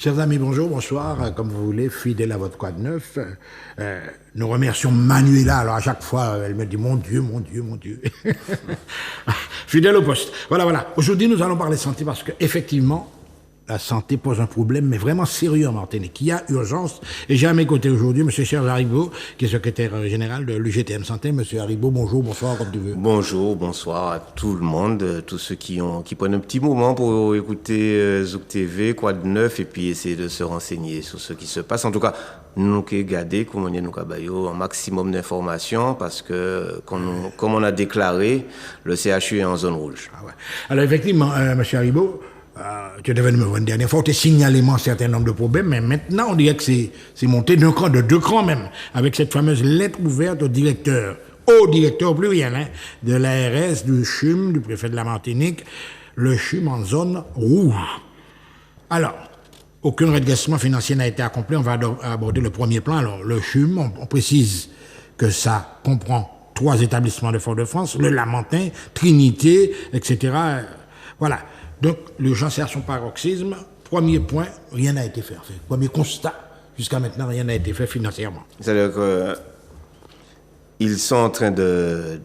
Chers amis, bonjour, bonsoir, comme vous voulez, fidèle à votre Quad 9. Nous remercions Manuela. Alors à chaque fois, elle me dit mon Dieu, mon Dieu, mon Dieu. Fidèle au poste. Voilà. Aujourd'hui, nous allons parler santé parce que effectivement, la santé pose un problème, mais vraiment sérieux en Martinique. Il y a urgence. Et j'ai à mes côtés aujourd'hui M. Serge Haribo, qui est secrétaire général de l'UGTM Santé. M. Haribo, bonjour, bonsoir, comme tu veux. Bonjour, bonsoir à tout le monde, tous ceux qui prennent un petit moment pour écouter Zouk TV, Quad 9, et puis essayer de se renseigner sur ce qui se passe. En tout cas, nous qui garder comme nous un maximum d'informations parce que comme on a déclaré, le CHU est en zone rouge. Ah ouais. Alors effectivement, M. Haribo, tu devais me voir une dernière fois, tu as signalé un certain nombre de problèmes, mais maintenant on dirait que c'est monté d'un cran, de deux crans même, avec cette fameuse lettre ouverte au directeur pluriel, de l'ARS, du CHUM, du préfet de la Martinique, le CHUM en zone rouge. Alors, aucun redressement financier n'a été accompli, on va aborder le premier plan. Alors, le CHUM, on précise que ça comprend 3 établissements de Fort-de-France, le Lamentin, Trinité, etc. Voilà. Donc, l'urgence est à son paroxysme. Premier point, rien n'a été fait. Premier constat, jusqu'à maintenant, rien n'a été fait financièrement. C'est-à-dire qu'ils sont en train de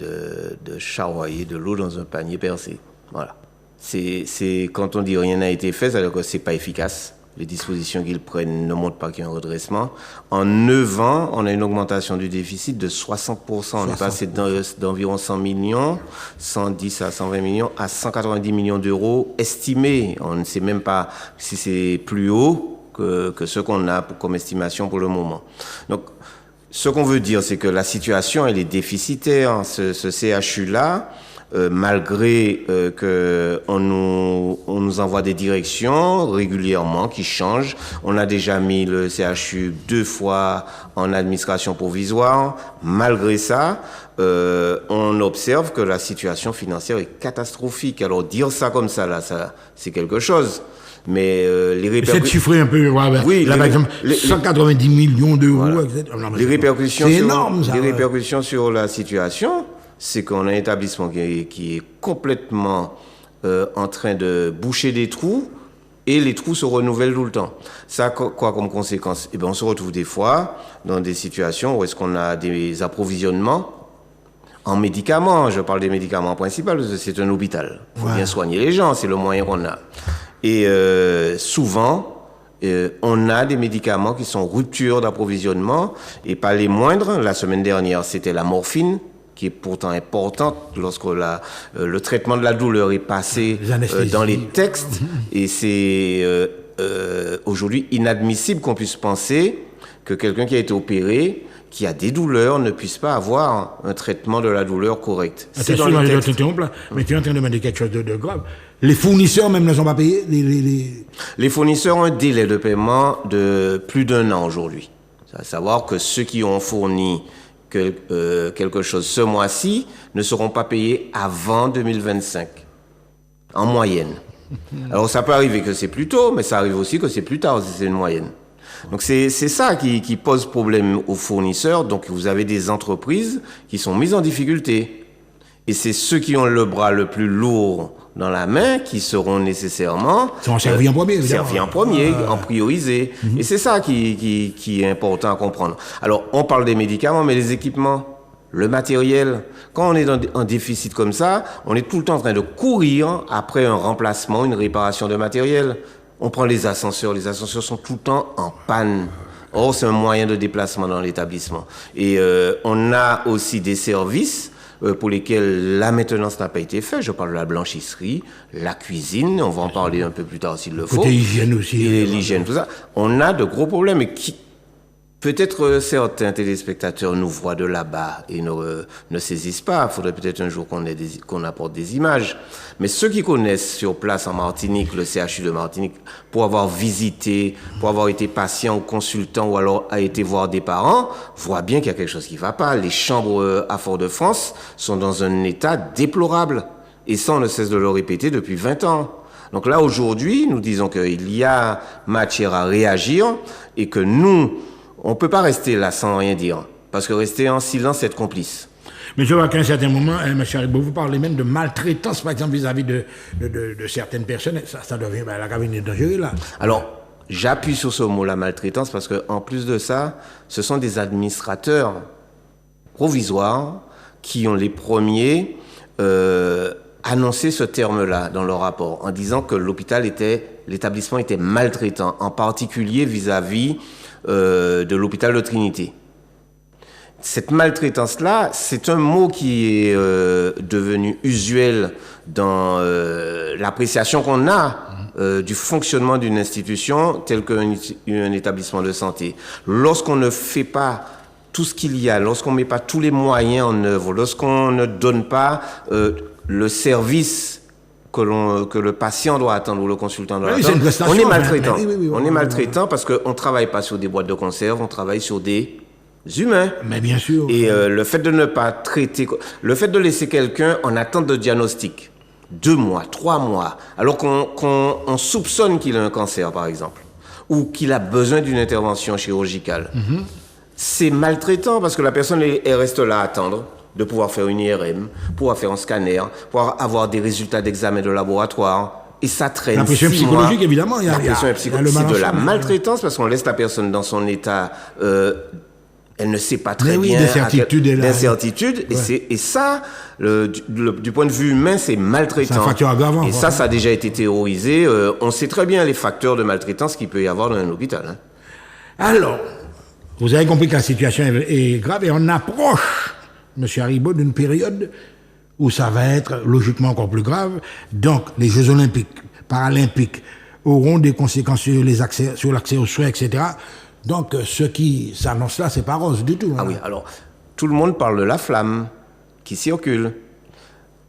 charroyer de l'eau dans un panier percé. Voilà. C'est quand on dit rien n'a été fait, c'est-à-dire que c'est pas efficace. Les dispositions qu'ils prennent ne montrent pas qu'il y a un redressement. En 9 ans, on a une augmentation du déficit de 60%. On est passé d'environ 100 millions, 110 à 120 millions, à 190 millions d'euros estimés. On ne sait même pas si c'est plus haut que ce qu'on a comme estimation pour le moment. Donc, ce qu'on veut dire, c'est que la situation, elle est déficitaire. Ce CHU-là, malgré qu'on nous envoie des directions régulièrement qui changent. On a déjà mis le CHU 2 fois en administration provisoire. Malgré ça, on observe que la situation financière est catastrophique. Alors dire ça comme ça, là, c'est quelque chose. Mais les répercussions... Cette chiffre est un peu... Oui, là, par exemple, 190 millions d'euros, voilà. Etc. Les répercussions, c'est énorme, ça, les répercussions sur la situation... c'est qu'on a un établissement qui est complètement en train de boucher des trous et les trous se renouvellent tout le temps. Ça a quoi comme conséquence? Eh bien, on se retrouve des fois dans des situations où est-ce qu'on a des approvisionnements en médicaments. Je parle des médicaments principaux, c'est un hôpital. Il faut bien soigner les gens, c'est le moyen qu'on a. Et souvent... on a des médicaments qui sont rupture d'approvisionnement et pas les moindres. La semaine dernière, c'était la morphine, qui est pourtant importante lorsque le traitement de la douleur est passé dans les textes. Et c'est aujourd'hui inadmissible qu'on puisse penser que quelqu'un qui a été opéré, qui a des douleurs, ne puisse pas avoir un traitement de la douleur correct. C'est dans les textes. Mais tu es en train de demander quelque chose de grave. Les fournisseurs même ne sont pas payés. Les fournisseurs ont un délai de paiement de plus d'1 an aujourd'hui. À savoir que ceux qui ont fourni quelque chose ce mois-ci ne seront pas payés avant 2025, en moyenne. Alors ça peut arriver que c'est plus tôt, mais ça arrive aussi que c'est plus tard si c'est une moyenne. Donc c'est ça qui pose problème aux fournisseurs. Donc vous avez des entreprises qui sont mises en difficulté. Et c'est ceux qui ont le bras le plus lourd dans la main qui seront nécessairement servis en premier, en priorisé. Et c'est ça qui est important à comprendre. Alors, on parle des médicaments, mais les équipements, le matériel, quand on est en déficit comme ça, on est tout le temps en train de courir après un remplacement, une réparation de matériel. On prend les ascenseurs sont tout le temps en panne. Or, c'est un moyen de déplacement dans l'établissement. Et on a aussi des services pour lesquels la maintenance n'a pas été faite. Je parle de la blanchisserie, la cuisine, on va en parler un peu plus tard s'il le faut. L'hygiène aussi. Et l'hygiène, tout ça. On a de gros problèmes et peut-être certains téléspectateurs nous voient de là-bas et ne saisissent pas. Il faudrait peut-être un jour qu'on apporte des images. Mais ceux qui connaissent sur place en Martinique, le CHU de Martinique, pour avoir visité, pour avoir été patient ou consultant ou alors a été voir des parents, voient bien qu'il y a quelque chose qui ne va pas. Les chambres à Fort-de-France sont dans un état déplorable. Et ça, on ne cesse de le répéter depuis 20 ans. Donc là, aujourd'hui, nous disons qu'il y a matière à réagir et que nous, on ne peut pas rester là sans rien dire. Parce que rester en silence, c'est être complice. Mais je vois qu'à un certain moment, M. Haribo, vous parlez même de maltraitance, par exemple, vis-à-vis de certaines personnes. Ça devient la cabine dangereuse, là. Alors, j'appuie sur ce mot, la maltraitance, parce que en plus de ça, ce sont des administrateurs provisoires qui ont les premiers annoncé ce terme-là dans leur rapport, en disant que l'établissement était maltraitant, en particulier vis-à-vis de l'hôpital de Trinité. Cette maltraitance-là, c'est un mot qui est devenu usuel dans l'appréciation qu'on a du fonctionnement d'une institution telle qu'un établissement de santé. Lorsqu'on ne fait pas tout ce qu'il y a, lorsqu'on ne met pas tous les moyens en œuvre, lorsqu'on ne donne pas le service que le patient doit attendre ou le consultant doit attendre, on est maltraitant. On est maltraitant parce qu'on ne travaille pas sur des boîtes de conserve, on travaille sur des humains. Mais bien sûr. Et le fait de ne pas traiter, le fait de laisser quelqu'un en attente de diagnostic, 2 mois, 3 mois, alors qu'on soupçonne qu'il a un cancer, par exemple, ou qu'il a besoin d'une intervention chirurgicale, c'est maltraitant parce que la personne elle reste là à attendre de pouvoir faire une IRM, pouvoir faire un scanner, pouvoir avoir des résultats d'examen de laboratoire. Et ça traîne. La pression psychologique, évidemment. La pression psychologique, c'est de la maltraitance parce qu'on laisse la personne dans son état... elle ne sait pas très bien. D'incertitude. Ouais. Et ça, du point de vue humain, c'est maltraitant. C'est un facteur aggravant. Et ça a déjà été théorisé. On sait très bien les facteurs de maltraitance qu'il peut y avoir dans un hôpital. Hein. Alors, vous avez compris que la situation est grave et on approche, M. Haribo, d'une période où ça va être logiquement encore plus grave. Donc, les Jeux Olympiques, Paralympiques auront des conséquences sur l'accès aux soins, etc. Donc, ce qui s'annonce là, c'est pas rose du tout. Ah oui, alors, tout le monde parle de la flamme qui circule.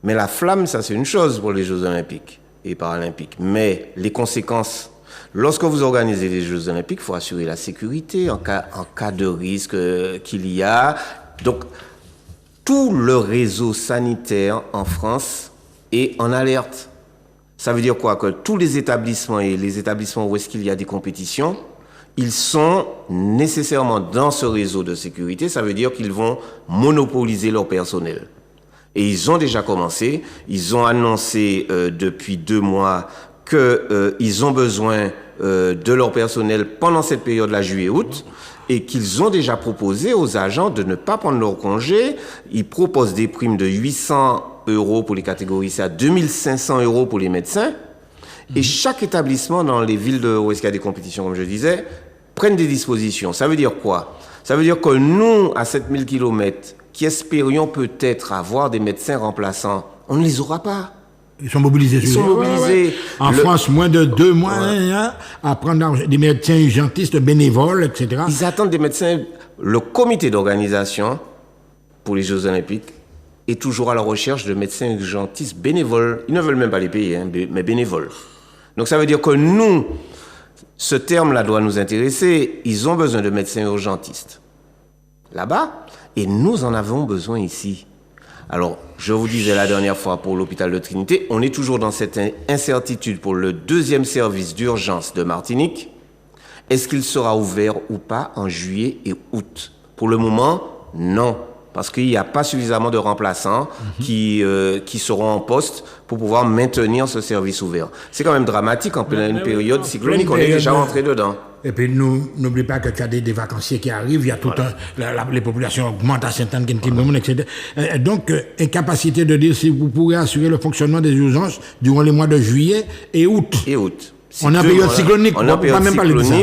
Mais la flamme, ça, c'est une chose pour les Jeux Olympiques et Paralympiques. Mais les conséquences, lorsque vous organisez les Jeux Olympiques, il faut assurer la sécurité en cas de risque qu'il y a. Donc, tout le réseau sanitaire en France est en alerte. Ça veut dire quoi? Que tous les établissements et les établissements où est-ce qu'il y a des compétitions, ils sont nécessairement dans ce réseau de sécurité. Ça veut dire qu'ils vont monopoliser leur personnel. Et ils ont déjà commencé. Ils ont annoncé depuis 2 mois qu'ils ont besoin de leur personnel pendant cette période-là, juillet-août, et qu'ils ont déjà proposé aux agents de ne pas prendre leur congé. Ils proposent des primes de 800 € pour les catégories C, à 2500 € pour les médecins. Et chaque établissement dans les villes où il y a des compétitions, comme je disais, prennent des dispositions. Ça veut dire quoi? Ça veut dire que nous, à 7000 km, qui espérions peut-être avoir des médecins remplaçants, on ne les aura pas. Ils sont mobilisés. Ouais. En France, moins de 2 mois à prendre des médecins urgentistes bénévoles, etc. Ils attendent des médecins. Le comité d'organisation pour les Jeux Olympiques est toujours à la recherche de médecins urgentistes bénévoles. Ils ne veulent même pas les payer, mais bénévoles. Donc ça veut dire que nous, ce terme-là doit nous intéresser. Ils ont besoin de médecins urgentistes là-bas, et nous en avons besoin ici. Alors, je vous disais la dernière fois pour l'hôpital de Trinité, on est toujours dans cette incertitude pour le 2e service d'urgence de Martinique. Est-ce qu'il sera ouvert ou pas en juillet et août? Pour le moment, non. Parce qu'il n'y a pas suffisamment de remplaçants qui seront en poste pour pouvoir maintenir ce service ouvert. C'est quand même dramatique en pleine période cyclonique, on est déjà rentré dedans. Et puis, n'oublie pas que tu as des vacanciers qui arrivent, il y a les populations augmentent à Saint-Anne, etc. Donc, incapacité de dire si vous pourrez assurer le fonctionnement des urgences durant les mois de juillet et août. On est en période cyclonique, on ne peut même parler de ça.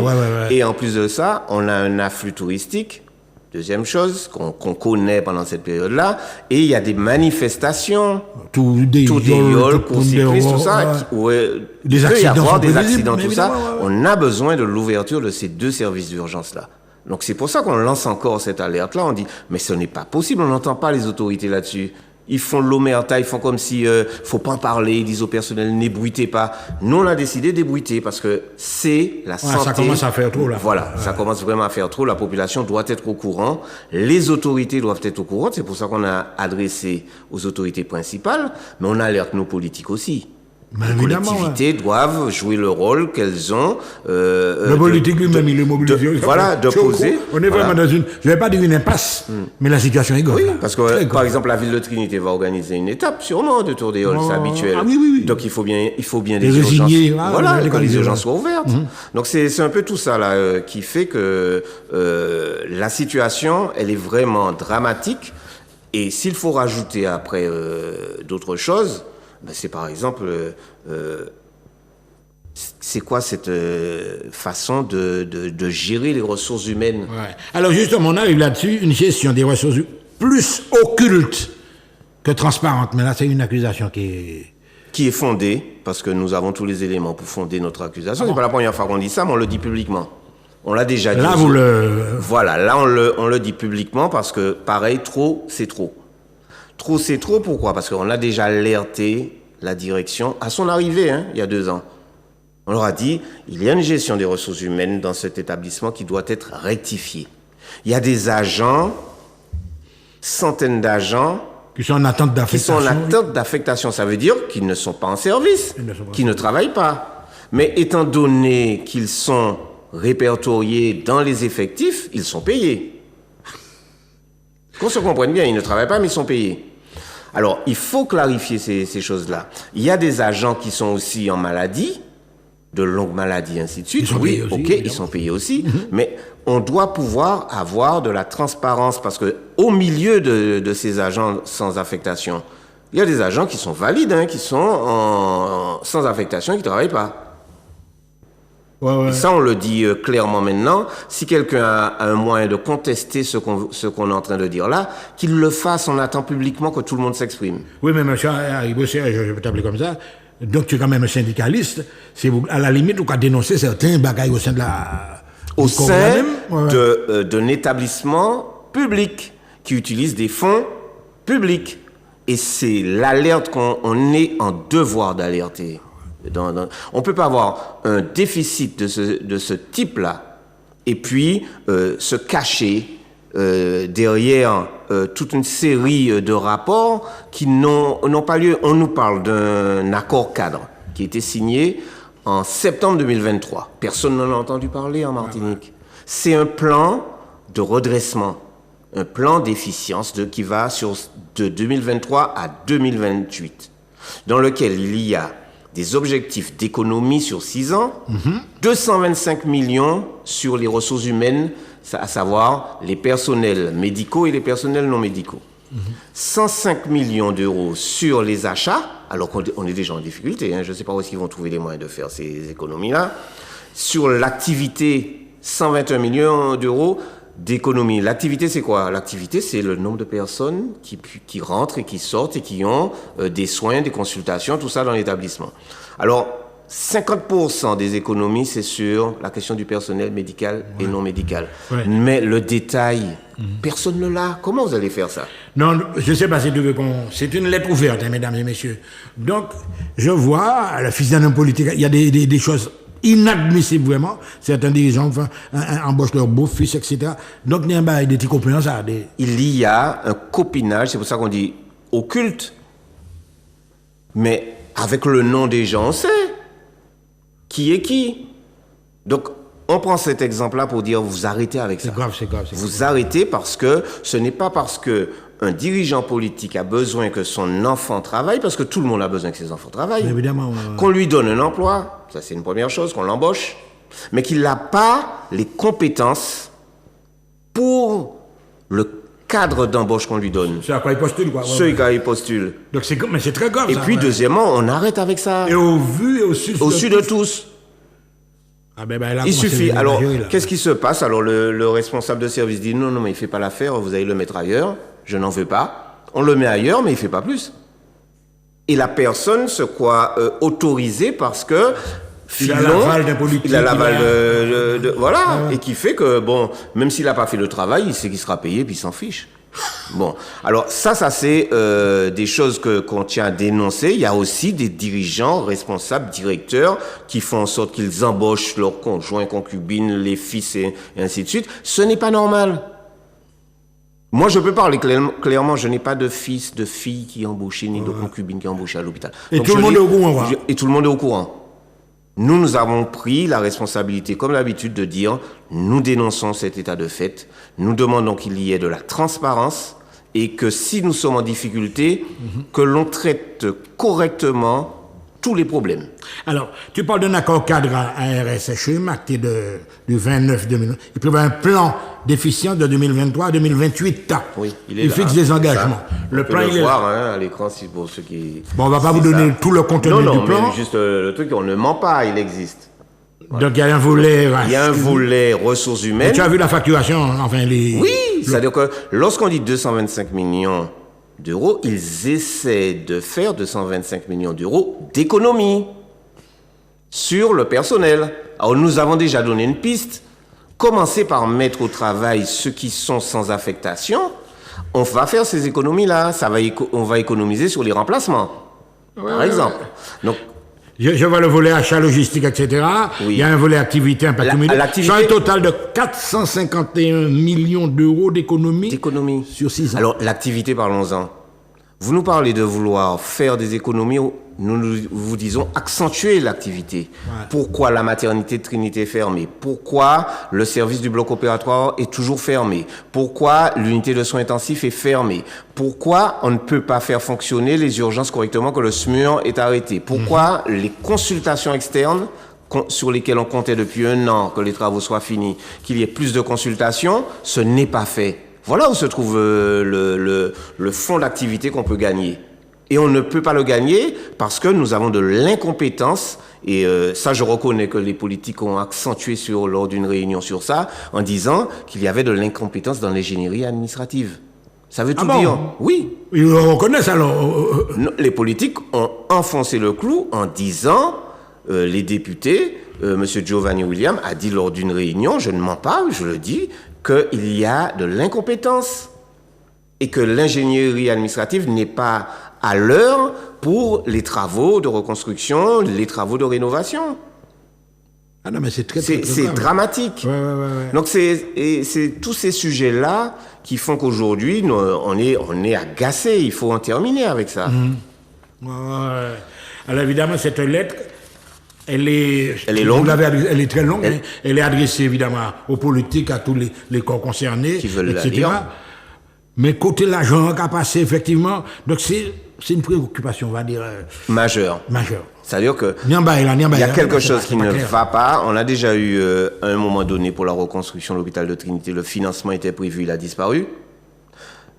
Et en plus de ça, on a un afflux touristique. Deuxième chose qu'on connaît pendant cette période-là, et il y a des manifestations, tous des viols, courses cyclistes, tout ça, où il peut y avoir des accidents, tout ça. On a besoin de l'ouverture de ces 2 services d'urgence-là. Donc c'est pour ça qu'on lance encore cette alerte-là. On dit, mais ce n'est pas possible, on n'entend pas les autorités là-dessus. Ils font l'omerta, ils font comme si faut pas en parler, ils disent au personnel n'ébruitez pas. Nous on a décidé d'ébruiter parce que c'est la santé. Ça commence à faire trop là. Voilà, ça commence vraiment à faire trop. La population doit être au courant, les autorités doivent être au courant. C'est pour ça qu'on a adressé aux autorités principales, mais on alerte nos politiques aussi. Mais les évidemment, collectivités doivent jouer le rôle qu'elles ont. Le politique lui-même, il est mobilisé. Voilà, de poser. On est vraiment dans une, je ne vais pas dire une impasse, mais la situation est grave. Oui, là. parce que, Très par grave. exemple, la ville de Trinité va organiser une étape, sûrement, de Tour des Halles, c'est habituel. Ah oui, oui, oui. Donc, il faut bien Les des urgences. résignés, Voilà, les que les résignés. urgences soient ouvertes. Donc, c'est un peu tout ça, là, qui fait que la situation, elle est vraiment dramatique. Et s'il faut rajouter après d'autres choses, ben, c'est par exemple, c'est quoi cette façon de gérer les ressources humaines? Ouais. Alors justement, on arrive là-dessus, une gestion des ressources plus occulte que transparente. Mais là, c'est une accusation Qui est fondée, parce que nous avons tous les éléments pour fonder notre accusation. C'est pas la première fois qu'on dit ça, mais on le dit publiquement. On l'a déjà dit. Là, aussi. vous le... Voilà, là on le dit publiquement parce que pareil, trop c'est trop. Trop c'est trop, pourquoi? Parce qu'on a déjà alerté la direction à son arrivée, hein, il y a 2 ans. On leur a dit, il y a une gestion des ressources humaines dans cet établissement qui doit être rectifiée. Il y a des agents, centaines d'agents, qui sont en attente qui sont d'affectation. en attente d'affectation. Ça veut dire qu'ils ne sont pas en service, Ils ne sont pas en qu'ils ne travaillent pas. Mais étant donné qu'ils sont répertoriés dans les effectifs, ils sont payés. Qu'on se comprenne bien, ils ne travaillent pas, mais ils sont payés. Alors, il faut clarifier ces choses-là. Il y a des agents qui sont aussi en maladie, de longues maladies, ainsi de suite. Ils sont Oui, payés aussi, ok, évidemment. ils sont payés aussi, mais on doit pouvoir avoir de la transparence parce que au milieu de ces agents sans affectation, il y a des agents qui sont valides, hein, qui sont sans affectation et qui ne travaillent pas. Ouais, ouais. Et ça, on le dit clairement maintenant. Si quelqu'un a un moyen de contester ce qu'on est en train de dire là, qu'il le fasse. On attend publiquement que tout le monde s'exprime. Oui, mais monsieur Haribo, je peux t'appeler comme ça. Donc, tu es quand même un syndicaliste. C'est à la limite, ou qu'à dénoncer certains bagailles au sein de la... Au du corps sein même. Ouais. d'un établissement public qui utilise des fonds publics. Et c'est l'alerte qu'on est en devoir d'alerter. On ne peut pas avoir un déficit de ce type-là et puis se cacher derrière toute une série de rapports qui n'ont pas lieu. On nous parle d'un accord cadre qui a été signé en septembre 2023. Personne n'en a entendu parler en Martinique. C'est un plan de redressement, un plan d'efficience qui va de 2023 à 2028, dans lequel il y a des objectifs d'économie sur 6 ans, 225 millions sur les ressources humaines, à savoir les personnels médicaux et les personnels non médicaux. 105 millions d'euros sur les achats, alors qu'on est déjà en difficulté, hein, je ne sais pas où est-ce qu'ils vont trouver les moyens de faire ces économies-là. Sur l'activité, 121 millions d'euros d'économie. L'activité, c'est quoi? L'activité, c'est le nombre de personnes qui rentrent et qui sortent et qui ont des soins, des consultations, tout ça dans l'établissement. Alors, 50% des économies, c'est sur la question du personnel médical et non médical. Ouais. Mais le détail, personne ne l'a. Comment vous allez faire ça? Non, je ne sais pas si tu veux qu'on... C'est une lettre ouverte, hein, mesdames et messieurs. Donc, je vois, le fils d'un homme politique, il y a des choses inadmissibles vraiment. Certains dirigeants embauchent leur beau-fils, etc. Donc, il y a des petits copains, ça. Il y a un copinage, c'est pour ça qu'on dit occulte. Mais avec le nom des gens, on sait qui est qui. Donc, on prend cet exemple-là pour dire, vous arrêtez avec ça. C'est grave, c'est grave. Vous arrêtez parce que ce n'est pas parce que un dirigeant politique a besoin que son enfant travaille, parce que tout le monde a besoin que ses enfants travaillent. Mais évidemment. Qu'on lui donne un emploi, ça c'est une première chose, qu'on l'embauche, mais qu'il n'a pas les compétences pour le cadre d'embauche qu'on lui donne. C'est à quoi il postule, quoi. Ceux qui postulent. Donc, mais c'est très grave, Et ça, puis, ouais. deuxièmement, on arrête avec ça. Et au vu et au su. De tous. Ah ben, là, Il suffit. Alors, là. qu'est-ce qui se passe? Alors, le responsable de service dit non, mais il ne fait pas l'affaire, vous allez le mettre ailleurs. Je n'en veux pas. On le met ailleurs, mais il ne fait pas plus. Et la personne se croit autorisée parce que il a l'aval d'un politique. Il a l'aval voilà. Et qui fait que, bon, même s'il n'a pas fait le travail, il sait qu'il sera payé, puis il s'en fiche. Bon, alors ça c'est des choses qu'on tient à dénoncer. Il y a aussi des dirigeants, responsables, directeurs qui font en sorte qu'ils embauchent leurs conjoints, concubines, les fils et ainsi de suite. Ce n'est pas normal. Moi, je peux parler clairement, je n'ai pas de fils, de fille qui est embauché, ni de concubine qui est embauchée à l'hôpital. Et Donc, tout le monde est au courant. Et tout le monde est au courant. Nous avons pris la responsabilité, comme d'habitude, de dire, nous dénonçons cet état de fait, nous demandons qu'il y ait de la transparence et que si nous sommes en difficulté, que l'on traite correctement tous les problèmes. Alors, tu parles d'un accord cadre à RSHM, acté du 29 2000. Il prévoit un plan d'efficience de 2023 à 2028. Oui, il fixe des engagements. Le plan, il est voir à l'écran, si pour ceux qui... Bon, on va pas vous donner tout le contenu du plan. Mais juste le truc, on ne ment pas, il existe. Voilà. Donc, il y a un volet... Il y a un volet ressources humaines. Et tu as vu la facturation, enfin les... Oui, c'est-à-dire que lorsqu'on dit 225 millions d'euros, ils essaient de faire 225 millions d'euros d'économie sur le personnel. Alors, nous avons déjà donné une piste. Commencez par mettre au travail ceux qui sont sans affectation. On va faire ces économies-là. On va économiser sur les remplacements, par exemple. Donc, je vois le volet achat, logistique, etc. Oui. Il y a un volet activité, impact immédiat. C'est un total de 451 millions d'euros d'économie sur 6 ans. Alors, l'activité, parlons-en. Vous nous parlez de vouloir faire des économies, nous vous disons accentuer l'activité. Ouais. Pourquoi la maternité de Trinité est fermée? Pourquoi le service du bloc opératoire est toujours fermé? Pourquoi l'unité de soins intensifs est fermée? Pourquoi on ne peut pas faire fonctionner les urgences correctement que le SMUR est arrêté? Pourquoi les consultations externes sur lesquelles on comptait depuis 1 an que les travaux soient finis, qu'il y ait plus de consultations, ce n'est pas fait? Voilà où se trouve le fond d'activité qu'on peut gagner. Et on ne peut pas le gagner parce que nous avons de l'incompétence. Et ça, je reconnais que les politiques ont accentué lors d'une réunion sur ça, en disant qu'il y avait de l'incompétence dans l'ingénierie administrative. Ça veut tout dire. Oui. Ils le reconnaissent alors. Les politiques ont enfoncé le clou en disant, les députés, M. Giovanni Williams a dit lors d'une réunion, je ne mens pas, je le dis, qu'il y a de l'incompétence et que l'ingénierie administrative n'est pas à l'heure pour les travaux de reconstruction, les travaux de rénovation. Ah non, mais c'est très dramatique. Ouais. Donc c'est tous ces sujets-là qui font qu'aujourd'hui, on est agacé. Il faut en terminer avec ça. Ouais. Alors évidemment, cette lettre... Elle est longue. Elle est très longue. Elle est adressée évidemment aux politiques, à tous les corps concernés, qui veulent etc. La lire. Mais côté l'argent qui a passé, effectivement, donc c'est une préoccupation, on va dire... majeure. C'est-à-dire que il y a quelque chose qui ne va pas. On a déjà eu, à un moment donné, pour la reconstruction de l'hôpital de Trinité, le financement était prévu, il a disparu.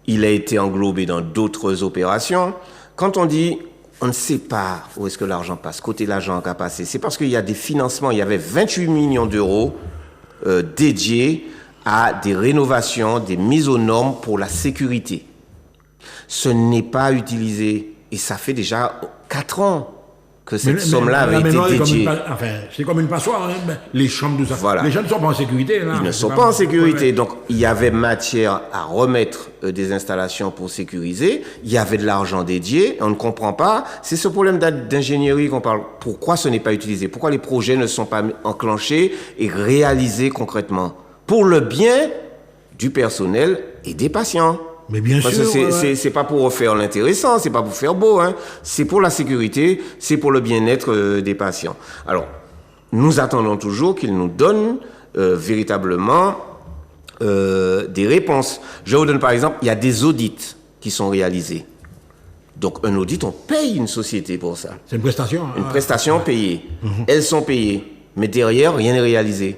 Il a été englobé dans d'autres opérations. Quand on dit... On ne sait pas où est-ce que l'argent passe. Côté l'argent qui a passé, c'est parce qu'il y a des financements. Il y avait 28 millions d'euros dédiés à des rénovations, des mises aux normes pour la sécurité. Ce n'est pas utilisé. Et ça fait déjà 4 ans que cette somme-là avait été dédiée. C'est comme une passoire, hein, les chambres de ça. Voilà. Les gens ne sont pas en sécurité. Là. Ils ne sont pas en sécurité. Donc, il y avait matière à remettre des installations pour sécuriser. Il y avait de l'argent dédié. On ne comprend pas. C'est ce problème d'ingénierie qu'on parle. Pourquoi ce n'est pas utilisé? Pourquoi les projets ne sont pas enclenchés et réalisés concrètement? Pour le bien du personnel et des patients. Mais bien Parce sûr. que c'est pas pour faire l'intéressant, c'est pas pour faire beau, hein. C'est pour la sécurité, c'est pour le bien-être des patients. Alors, nous attendons toujours qu'ils nous donnent véritablement des réponses. Je vous donne par exemple, il y a des audits qui sont réalisés. Donc, un audit, on paye une société pour ça. C'est une prestation. Une prestation payée. Elles sont payées, mais derrière, rien n'est réalisé.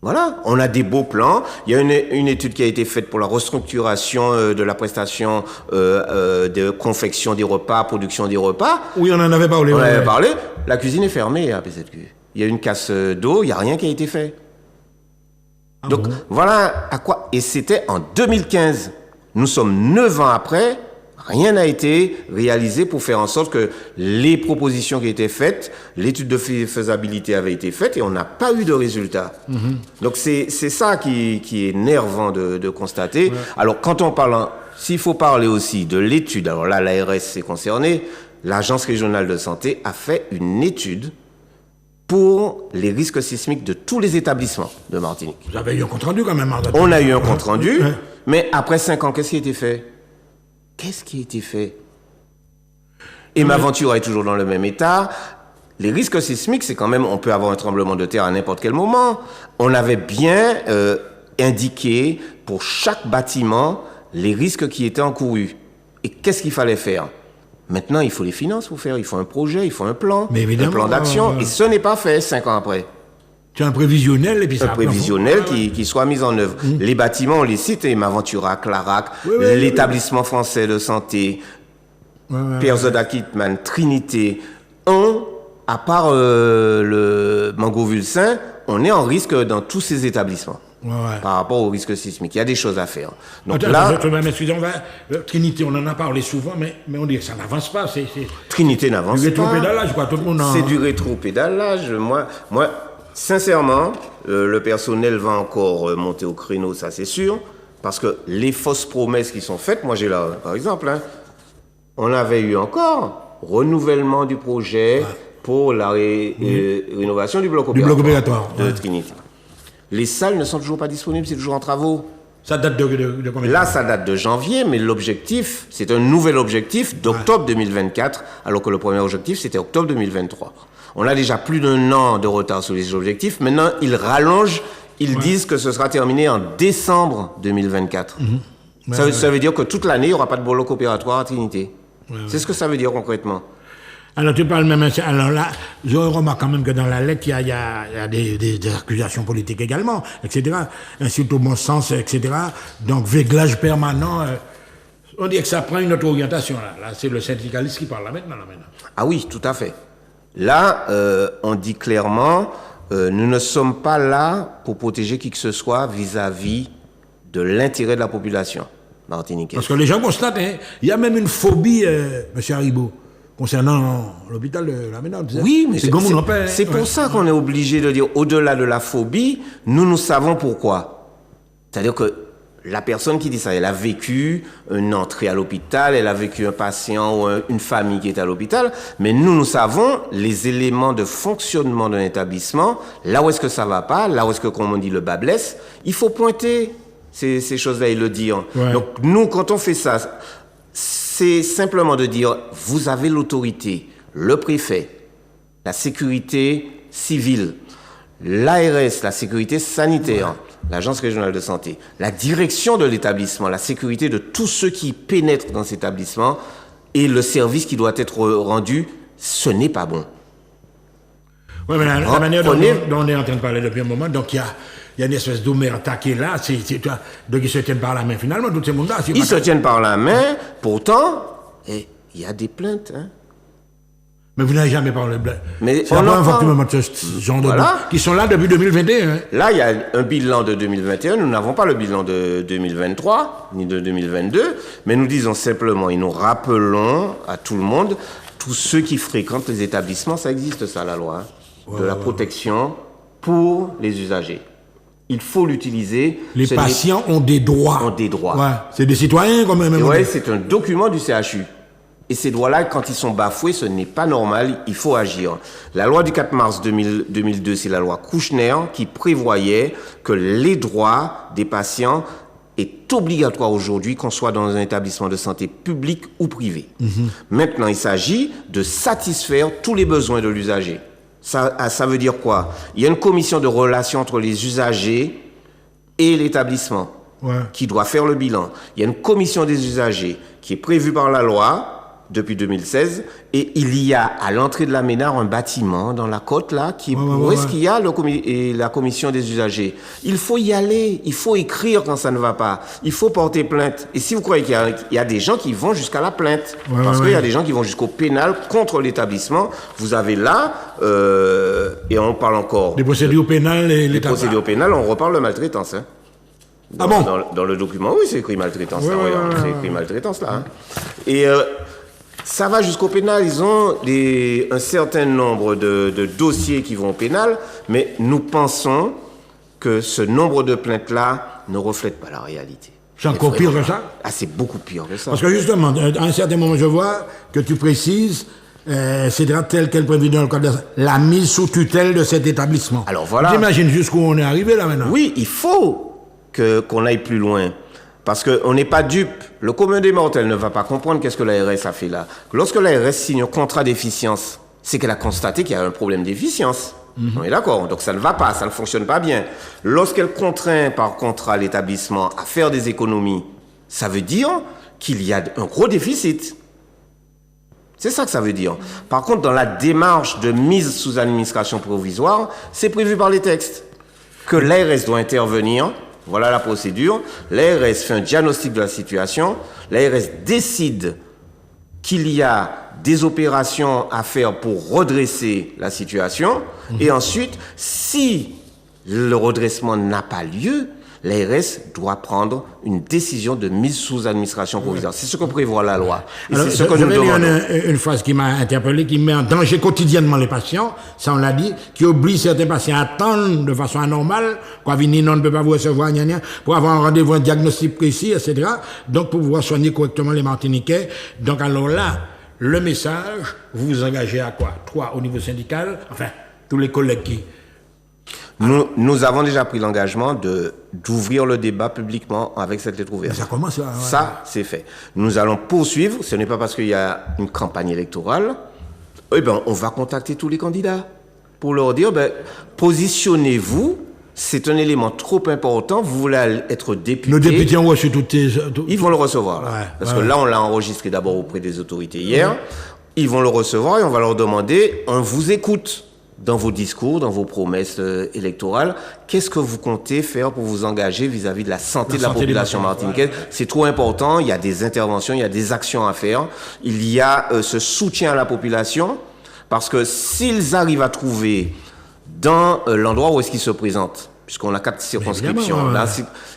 Voilà, on a des beaux plans. Il y a une étude qui a été faite pour la restructuration de la prestation de confection des repas, production des repas. Oui, on en avait parlé. On en avait parlé. La cuisine est fermée à PZQ. Il y a une casse d'eau, il n'y a rien qui a été fait. Donc voilà à quoi. Et c'était en 2015. Nous sommes 9 ans après. Rien n'a été réalisé pour faire en sorte que les propositions qui étaient faites, l'étude de faisabilité avait été faite et on n'a pas eu de résultat. Donc c'est ça qui est énervant de constater. Ouais. Alors quand on parle, s'il faut parler aussi de l'étude, alors là l'ARS est concernée, l'Agence régionale de santé a fait une étude pour les risques sismiques de tous les établissements de Martinique. Vous avez eu un compte-rendu quand même, Martinique. On a eu un compte-rendu. Mais après 5 ans, qu'est-ce qui a été fait? Qu'est-ce qui a été fait? Et Maventura est toujours dans le même état. Les risques sismiques, c'est quand même, on peut avoir un tremblement de terre à n'importe quel moment. On avait bien indiqué pour chaque bâtiment les risques qui étaient encourus. Et qu'est-ce qu'il fallait faire? Maintenant, il faut les finances pour faire. Il faut un projet, il faut un plan, un plan d'action. Et ce n'est pas fait 5 ans après. C'est un prévisionnel et puis ça. Un prévisionnel qui soit mis en œuvre. Les bâtiments, on les cite, Maventura, Clarac, l'établissement français de santé, Pierre Zoda Kitman, Trinité, à part le Mango-Vulsin, on est en risque dans tous ces établissements. Par rapport au risque sismique. Il y a des choses à faire. Donc Excusez, Trinité, on en a parlé souvent, mais on dit que ça n'avance pas. Trinité n'avance pas. Du rétropédalage, quoi. Tout le monde C'est du rétropédalage. Moi, sincèrement, le personnel va encore monter au créneau, ça c'est sûr, parce que les fausses promesses qui sont faites, moi j'ai là, par exemple, on avait eu encore renouvellement du projet pour la rénovation du bloc opératoire de Trinité. Les salles ne sont toujours pas disponibles, c'est toujours en travaux. Ça date de combien de temps? Là, ça date de janvier, mais l'objectif, c'est un nouvel objectif d'octobre 2024, alors que le premier objectif, c'était octobre 2023. On a déjà plus d'1 an de retard sur les objectifs. Maintenant, ils rallongent, ils disent que ce sera terminé en décembre 2024. Ça veut dire que toute l'année, il n'y aura pas de bloc opératoire à Trinité. C'est ce que ça veut dire concrètement. Alors, tu parles même... Alors là, je remarque quand même que dans la lettre, il y a des accusations politiques également, etc. Insulte au bon sens, etc. Donc, véglage permanent. On dit que ça prend une autre orientation, là. Là, c'est le syndicaliste qui parle là maintenant. Ah oui, tout à fait. Là, on dit clairement, nous ne sommes pas là pour protéger qui que ce soit vis-à-vis de l'intérêt de la population martiniquaise. Parce que les gens constatent, il y a même une phobie, M. Haribo, concernant l'hôpital de la Ménade. Oui, mais c'est pour ça qu'on est obligé de dire, au-delà de la phobie, nous savons pourquoi. C'est-à-dire que la personne qui dit ça, elle a vécu une entrée à l'hôpital, elle a vécu un patient ou une famille qui est à l'hôpital, mais nous savons les éléments de fonctionnement d'un établissement, là où est-ce que ça va pas, là où est-ce que, comme on dit, le bas blesse, il faut pointer ces choses-là et le dire. Donc nous, quand on fait ça, c'est simplement de dire, vous avez l'autorité, le préfet, la sécurité civile, l'ARS, la sécurité sanitaire, l'agence régionale de santé, la direction de l'établissement, la sécurité de tous ceux qui pénètrent dans cet établissement et le service qui doit être rendu, ce n'est pas bon. Oui, mais la manière dont on est en train de parler depuis un moment, donc il y a une espèce d'omerta qui est là, donc ils se tiennent par la main finalement, tous ces mondes-là. Ils se tiennent par la main, pourtant, il y a des plaintes, Mais vous n'avez jamais parlé de... Mais c'est la première fois que tu me montres ce genre de... qui sont là depuis 2021. Là, il y a un bilan de 2021. Nous n'avons pas le bilan de 2023, ni de 2022. Mais nous disons simplement, et nous rappelons à tout le monde, tous ceux qui fréquentent les établissements, ça existe ça, la loi, de la protection pour les usagers. Il faut l'utiliser. Les patients ont des droits. Ont des droits. Ouais. C'est des citoyens quand même. Oui, c'est un document du CHU. Et ces droits-là, quand ils sont bafoués, ce n'est pas normal, il faut agir. La loi du 4 mars 2002, c'est la loi Kouchner qui prévoyait que les droits des patients est obligatoire aujourd'hui, qu'on soit dans un établissement de santé public ou privé. Maintenant, il s'agit de satisfaire tous les besoins de l'usager. Ça veut dire quoi? Il y a une commission de relations entre les usagers et l'établissement qui doit faire le bilan. Il y a une commission des usagers qui est prévue par la loi depuis 2016, et il y a à l'entrée de la Ménard un bâtiment dans la côte là, où est-ce qu'il y a la commission des usagers. Il faut y aller, il faut écrire quand ça ne va pas, il faut porter plainte. Et si vous croyez qu'il y a des gens qui vont jusqu'à la plainte, parce qu'il y a des gens qui vont jusqu'au pénal contre l'établissement, vous avez là, et on parle encore... Des procédures pénales et les procédures pénales, on reparle de maltraitance. Dans le document, oui, c'est écrit maltraitance. C'est écrit maltraitance là. Et... ça va jusqu'au pénal, ils ont un certain nombre de dossiers qui vont au pénal, mais nous pensons que ce nombre de plaintes-là ne reflète pas la réalité. C'est encore pire que ça? Ah, c'est beaucoup pire que ça. Parce que justement, à un certain moment, je vois que tu précises, c'est tel qu'elle prévu dans le code de la mise sous tutelle de cet établissement. Alors voilà. J'imagine jusqu'où on est arrivé là maintenant. Oui, il faut qu'on aille plus loin. Parce qu'on n'est pas dupe. Le commun des mortels ne va pas comprendre qu'est-ce que l'ARS a fait là. Lorsque l'ARS signe un contrat d'efficience, c'est qu'elle a constaté qu'il y a un problème d'efficience. On est d'accord. Donc ça ne va pas, ça ne fonctionne pas bien. Lorsqu'elle contraint par contrat l'établissement à faire des économies, ça veut dire qu'il y a un gros déficit. C'est ça que ça veut dire. Par contre, dans la démarche de mise sous administration provisoire, c'est prévu par les textes que l'ARS doit intervenir. Voilà la procédure. L'ARS fait un diagnostic de la situation. L'ARS décide qu'il y a des opérations à faire pour redresser la situation. Et ensuite, si le redressement n'a pas lieu, l'ARS doit prendre une décision de mise sous administration provisoire. C'est ce que prévoit la loi. Et Alors, c'est ce que nous demandons. Une phrase qui m'a interpellé, qui met en danger quotidiennement les patients, ça on l'a dit, qui oblige certains patients à attendre de façon anormale, quoi, venir, non, ne peut pas vous recevoir, pour avoir un rendez-vous, un diagnostic précis, etc. Donc, pour pouvoir soigner correctement les Martiniquais. Donc, alors là, le message, vous vous engagez à quoi? Toi, au niveau syndical, enfin, tous les collègues qui... Nous avons déjà pris l'engagement d'ouvrir le débat publiquement avec cette lettre ouverte. Ça commence là. Ouais. Ça, c'est fait. Nous allons poursuivre. Ce n'est pas parce qu'il y a une campagne électorale. Eh ben, on va contacter tous les candidats pour leur dire, positionnez-vous. C'est un élément trop important. Vous voulez être député. Nos députés ont reçu toutes tes... Ils vont le recevoir. Là. Ouais, parce que là, on l'a enregistré d'abord auprès des autorités hier. Ils vont le recevoir et on va leur demander, on vous écoute. Dans vos discours, dans vos promesses électorales, qu'est-ce que vous comptez faire pour vous engager vis-à-vis de la santé de la population martiniquaise? C'est trop important, il y a des interventions, il y a des actions à faire, il y a ce soutien à la population, parce que s'ils arrivent à trouver dans l'endroit où est-ce qu'ils se présentent, puisqu'on a 4 circonscriptions, là,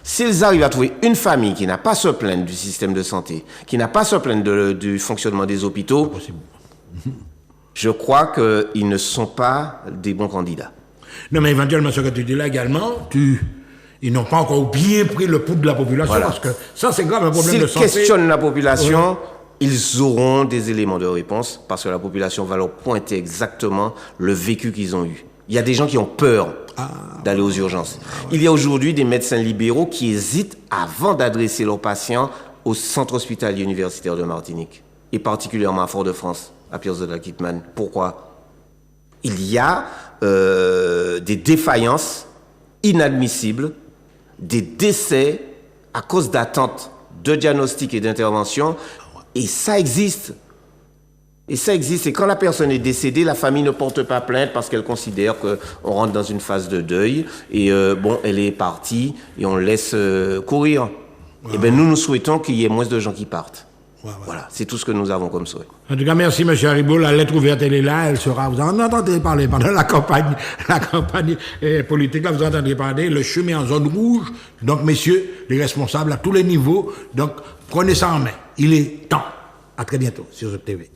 s'ils arrivent à trouver une famille qui n'a pas à se plaindre du système de santé, qui n'a pas à se plaindre du fonctionnement des hôpitaux, je crois qu'ils ne sont pas des bons candidats. Non, mais éventuellement, ce que tu dis là également, ils n'ont pas encore bien pris le pouls de la population, voilà. Parce que ça, c'est grave un problème de santé. S'ils questionnent la population, ils auront des éléments de réponse, parce que la population va leur pointer exactement le vécu qu'ils ont eu. Il y a des gens qui ont peur d'aller aux urgences. Il y a aujourd'hui des médecins libéraux qui hésitent avant d'adresser leurs patients au centre hospitalier universitaire de Martinique, et particulièrement à Fort-de-France. À Piers de la Kitman. Pourquoi? Il y a des défaillances inadmissibles, des décès à cause d'attentes de diagnostic et d'intervention, et ça existe. Et ça existe. Et quand la personne est décédée, la famille ne porte pas plainte parce qu'elle considère qu'on rentre dans une phase de deuil, et elle est partie, et on laisse courir. Eh bien, nous souhaitons qu'il y ait moins de gens qui partent. Voilà, c'est tout ce que nous avons comme souhait. En tout cas, merci M. Haribo. La lettre ouverte, elle est là, elle sera. Vous en entendez parler pendant la campagne politique. Là, vous entendez parler, le chemin en zone rouge. Donc, messieurs, les responsables à tous les niveaux. Donc, prenez ça en main. Il est temps. À très bientôt sur ZTV.